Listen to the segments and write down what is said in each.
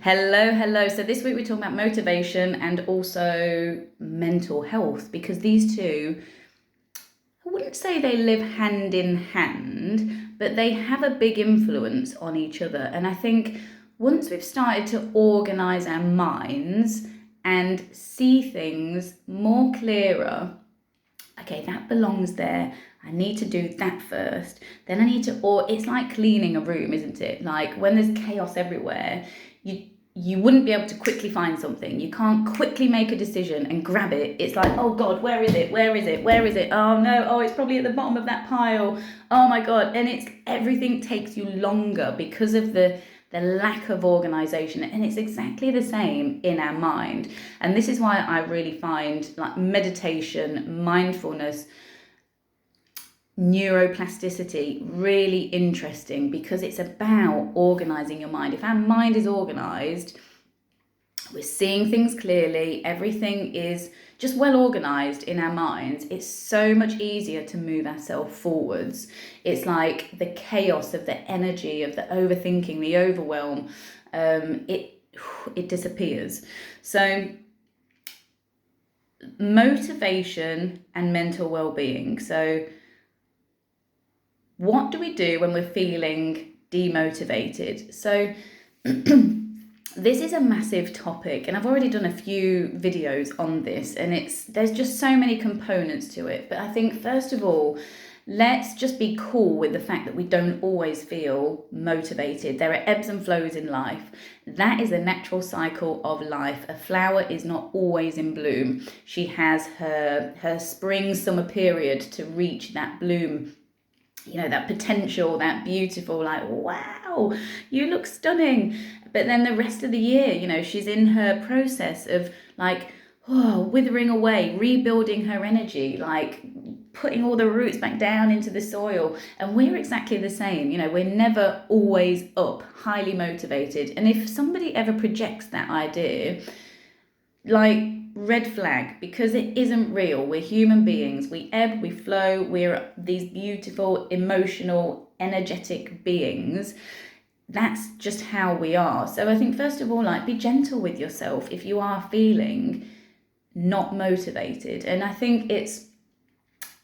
Hello. So this week we're talking about motivation and also mental health because these two, I wouldn't say they live hand in hand, but they have a big influence on each other. And I think once we've started to organize our minds and see things more clearer, okay, that belongs there. I need to do that first. Then I need to, or it's like cleaning a room, isn't it? Like when there's chaos everywhere, you wouldn't be able to quickly find something. You can't quickly make a decision and grab it. It's like, oh God, where is it? Where is it? Where is it? Oh no, oh, it's probably at the bottom of that pile. Oh my God. And it's everything takes you longer because of the lack of organization, and it's exactly the same in our mind. And this is why I really find like meditation, mindfulness, neuroplasticity really interesting because it's about organizing your mind. If our mind is organized, we're seeing things clearly, everything is just well organized in our minds, it's so much easier to move ourselves forwards. It's like the chaos of the energy of the overthinking, the overwhelm, it disappears. So motivation and mental well-being. So what do we do when we're feeling demotivated? So this is a massive topic, and I've already done a few videos on this, and there's just so many components to it. But I think first of all, let's just be cool with the fact that we don't always feel motivated. There are ebbs and flows in life. That is a natural cycle of life. A flower is not always in bloom. She has her spring, summer period to reach that bloom, you know, that potential, that beautiful, like, wow, you look stunning. But then the rest of the year, you know, she's in her process of like, withering away, rebuilding her energy, like putting all the roots back down into the soil. And we're exactly the same. You know, we're never always up, highly motivated. And if somebody ever projects that idea, like, red flag, because it isn't real. We're human beings. We ebb, we flow. We're these beautiful, emotional, energetic beings. That's just how we are. So I think first of all, like, be gentle with yourself if you are feeling not motivated. And I think it's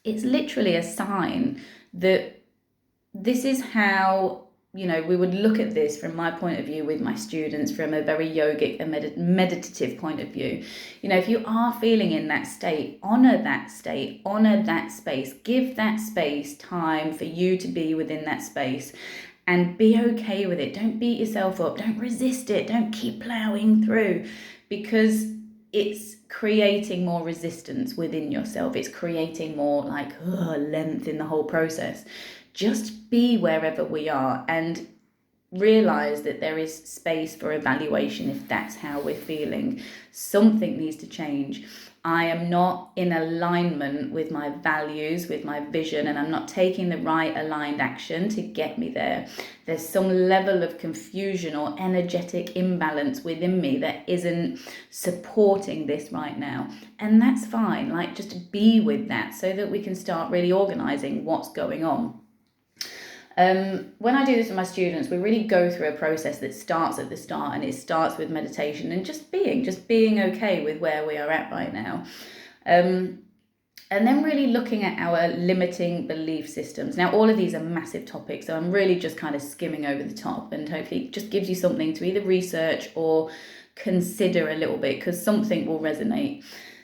literally a sign that this is how, you know, we would look at this from my point of view with my students from a very yogic and meditative point of view. You know, if you are feeling in that state, honor that space, give that space time for you to be within that space and be okay with it. Don't beat yourself up. Don't resist it. Don't keep plowing through, because it's creating more resistance within yourself. It's creating more like length in the whole process. Just be wherever we are and realize that there is space for evaluation if that's how we're feeling. Something needs to change. I am not in alignment with my values, with my vision, and I'm not taking the right aligned action to get me there. There's some level of confusion or energetic imbalance within me that isn't supporting this right now. And that's fine. Like, just be with that so that we can start really organizing what's going on. When I do this with my students, we really go through a process that starts at the start, and it starts with meditation and just being okay with where we are at right now. And then really looking at our limiting belief systems. Now, all of these are massive topics, so I'm really just kind of skimming over the top, and hopefully it just gives you something to either research or consider a little bit, because something will resonate.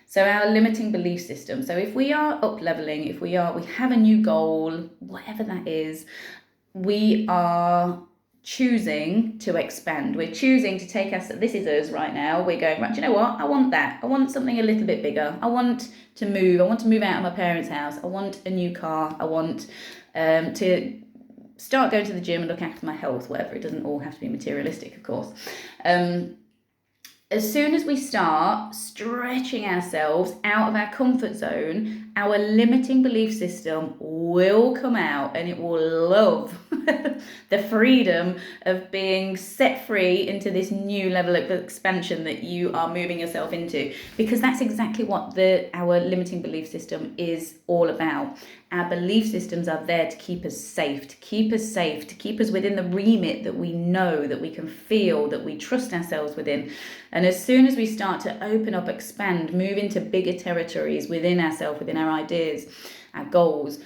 So our limiting belief system. So if we are up leveling, if we have a new goal, whatever that is, we are choosing to expand. We're choosing to take us, this is us right now. We're going, right, do you know what? I want that. I want something a little bit bigger. I want to move. I want to move out of my parents' house. I want a new car. I want to start going to the gym and look after my health, whatever. It doesn't all have to be materialistic, of course. As soon as we start stretching ourselves out of our comfort zone our limiting belief system will come out and it will love the freedom of being set free into this new level of expansion that you are moving yourself into, because that's exactly what our limiting belief system is all about. Our belief systems are there to keep us safe, to keep us within the remit that we know, that we can feel, that we trust ourselves within. And as soon as we start to open up, expand, move into bigger territories within ourselves, within our ideas, our goals,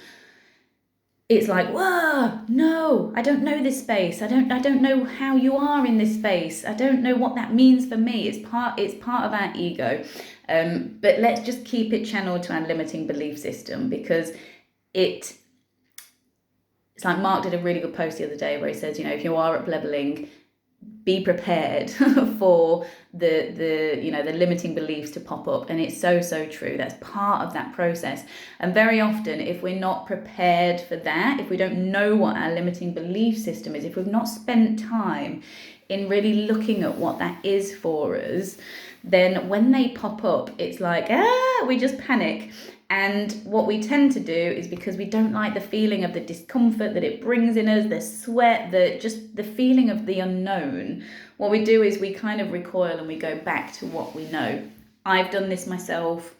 it's like, whoa, no, I don't know this space. I don't know how you are in this space. I don't know what that means for me. It's part of our ego. But let's just keep it channeled to our limiting belief system, because it's like Mark did a really good post the other day where he says, if you are up leveling, be prepared for the limiting beliefs to pop up. And it's so true. That's part of that process. And very often, if we're not prepared for that, if we don't know what our limiting belief system is, if we've not spent time in really looking at what that is for us, then when they pop up, it's like, we just panic. And what we tend to do is, because we don't like the feeling of the discomfort that it brings in us, the sweat, the feeling of the unknown, what we do is we kind of recoil and we go back to what we know. I've done this myself.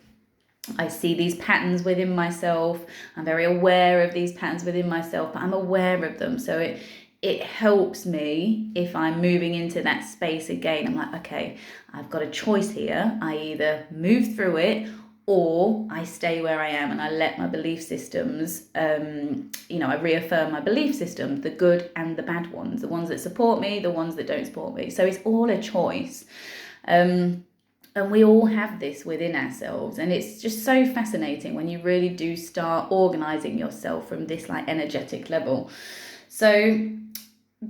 I see these patterns within myself. I'm very aware of these patterns within myself, but I'm aware of them. So it helps me if I'm moving into that space again. I'm like, okay, I've got a choice here. I either move through it, or I stay where I am and I let my belief systems, I reaffirm my belief systems, the good and the bad ones, the ones that support me, the ones that don't support me. So it's all a choice. And we all have this within ourselves. And it's just so fascinating when you really do start organising yourself from this energetic level. So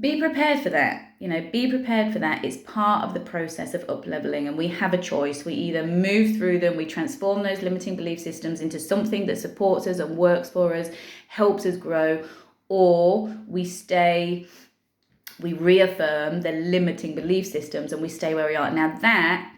be prepared for that. Be prepared for that. It's part of the process of up-leveling, and we have a choice. We either move through them, we transform those limiting belief systems into something that supports us and works for us, helps us grow, or we reaffirm the limiting belief systems and we stay where we are. Now that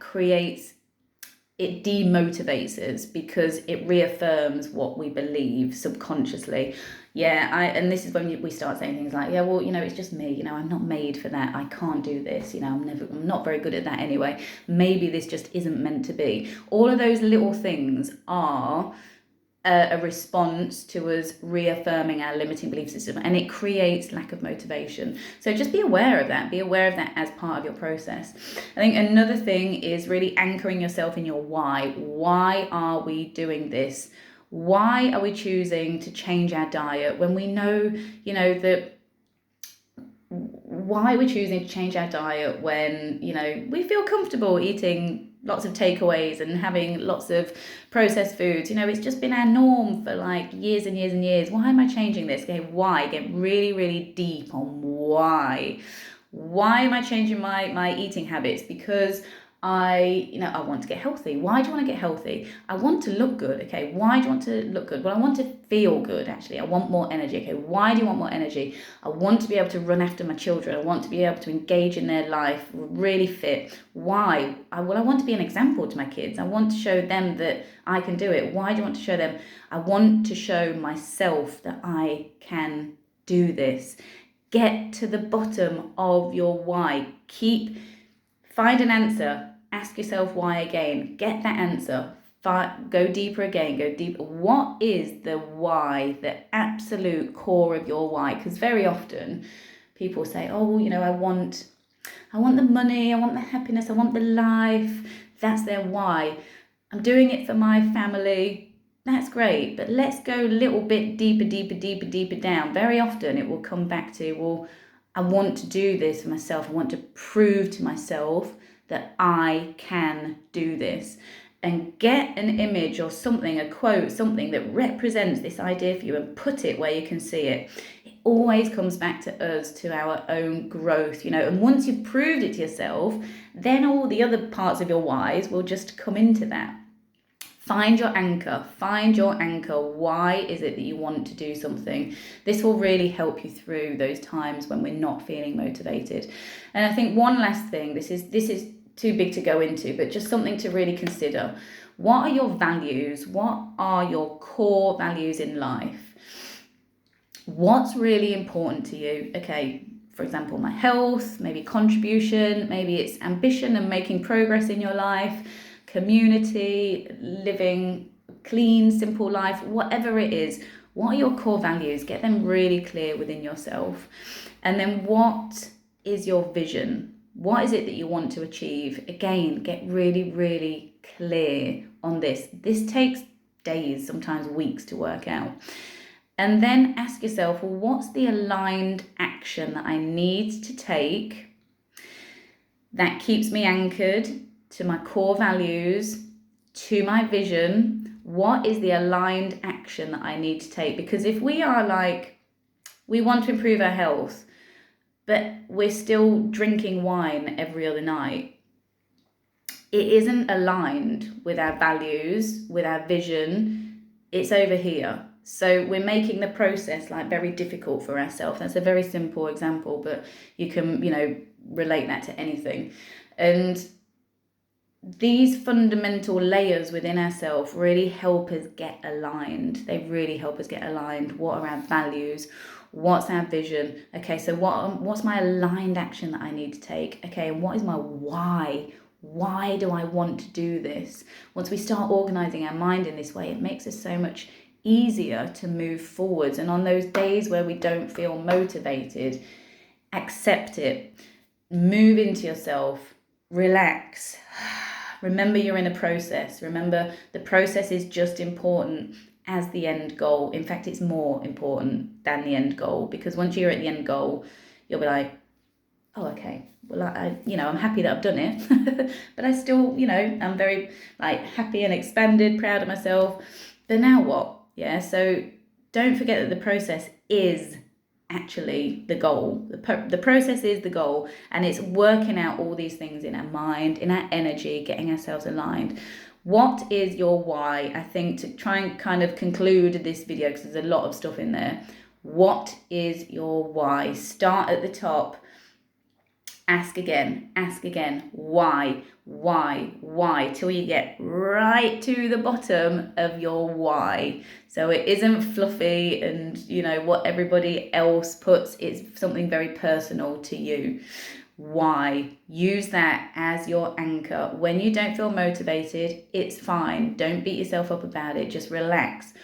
it demotivates us, because it reaffirms what we believe subconsciously. And this is when we start saying things like, it's just me, I'm not made for that. I can't do this. I'm not very good at that anyway. Maybe this just isn't meant to be. All of those little things are a response to us reaffirming our limiting belief system, and it creates lack of motivation. So just be aware of that. Be aware of that as part of your process. I think another thing is really anchoring yourself in your why. Why are we doing this? Why are we choosing to change our diet when we know, that why we're choosing to change our diet when, we feel comfortable eating lots of takeaways and having lots of processed foods. It's just been our norm for years and years and years. Why am I changing this? Okay, why? Get really, really deep on why. Why am I changing my eating habits? Because I want to get healthy. Why do you want to get healthy? I want to look good. Okay, why do you want to look good? Well, I want to feel good, actually. I want more energy. Okay, why do you want more energy? I want to be able to run after my children. I want to be able to engage in their life, really fit. Why? I want to be an example to my kids. I want to show them that I can do it. Why do you want to show them? I want to show myself that I can do this. Get to the bottom of your why. Find an answer. Ask yourself why again. Get that answer. Go deeper again. Go deeper. What is the why? The absolute core of your why? Because very often people say, I want the money. I want the happiness. I want the life. That's their why. I'm doing it for my family. That's great. But let's go a little bit deeper down. Very often it will come back to, I want to do this for myself. I want to prove to myself that I can do this. And get an image or something, a quote, something that represents this idea for you, and put it where you can see it. It always comes back to us, to our own growth, and once you've proved it to yourself, then all the other parts of your whys will just come into that. Find your anchor. Why is it that you want to do something? This will really help you through those times when we're not feeling motivated. And I think one last thing, this is too big to go into, but just something to really consider. What are your values? What are your core values in life? What's really important to you? Okay, for example, my health, maybe contribution, maybe it's ambition and making progress in your life, community, living clean, simple life, whatever it is. What are your core values? Get them really clear within yourself. And then what is your vision? What is it that you want to achieve? Again, get really, really clear on this. This takes days, sometimes weeks to work out. And then ask yourself, well, what's the aligned action that I need to take that keeps me anchored to my core values, to my vision? What is the aligned action that I need to take? Because if we are like, we want to improve our health, but we're still drinking wine every other night, it isn't aligned with our values, with our vision. It's over here. So we're making the process like very difficult for ourselves. That's a very simple example, but you can, relate that to anything. And these fundamental layers within ourselves really help us get aligned. They really help us get aligned. What are our values? What's our vision? Okay, so what's my aligned action that I need to take? Okay, and what is my why? Why do I want to do this? Once we start organizing our mind in this way, it makes us so much easier to move forwards. And on those days where we don't feel motivated, accept it. Move into yourself. Relax. Remember you're in a process. Remember the process is just important as the end goal. In fact, it's more important than the end goal, because once you're at the end goal, you'll be like, oh, okay, well, I'm happy that I've done it, but I still, I'm very happy and expanded, proud of myself. But now what? Yeah, so don't forget that the process is actually the goal. The process is the goal, and it's working out all these things in our mind, in our energy, getting ourselves aligned. What is your why? I think to try and kind of conclude this video, because there's a lot of stuff in there. What is your why? Start at the top. Ask again, why, till you get right to the bottom of your why. So it isn't fluffy and, what everybody else puts. It's something very personal to you. Why? Use that as your anchor. When you don't feel motivated, it's fine. Don't beat yourself up about it. Just relax.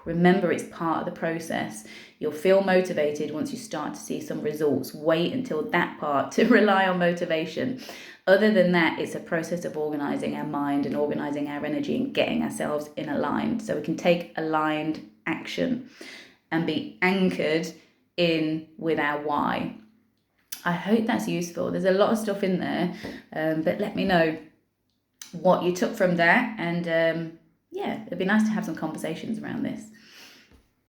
Remember, it's part of the process. You'll feel motivated once you start to see some results. Wait until that part to rely on motivation. Other than that, it's a process of organizing our mind and organizing our energy and getting ourselves in aligned, so we can take aligned action and be anchored in with our why. I hope that's useful. There's a lot of stuff in there, but let me know what you took from that. And it'd be nice to have some conversations around this.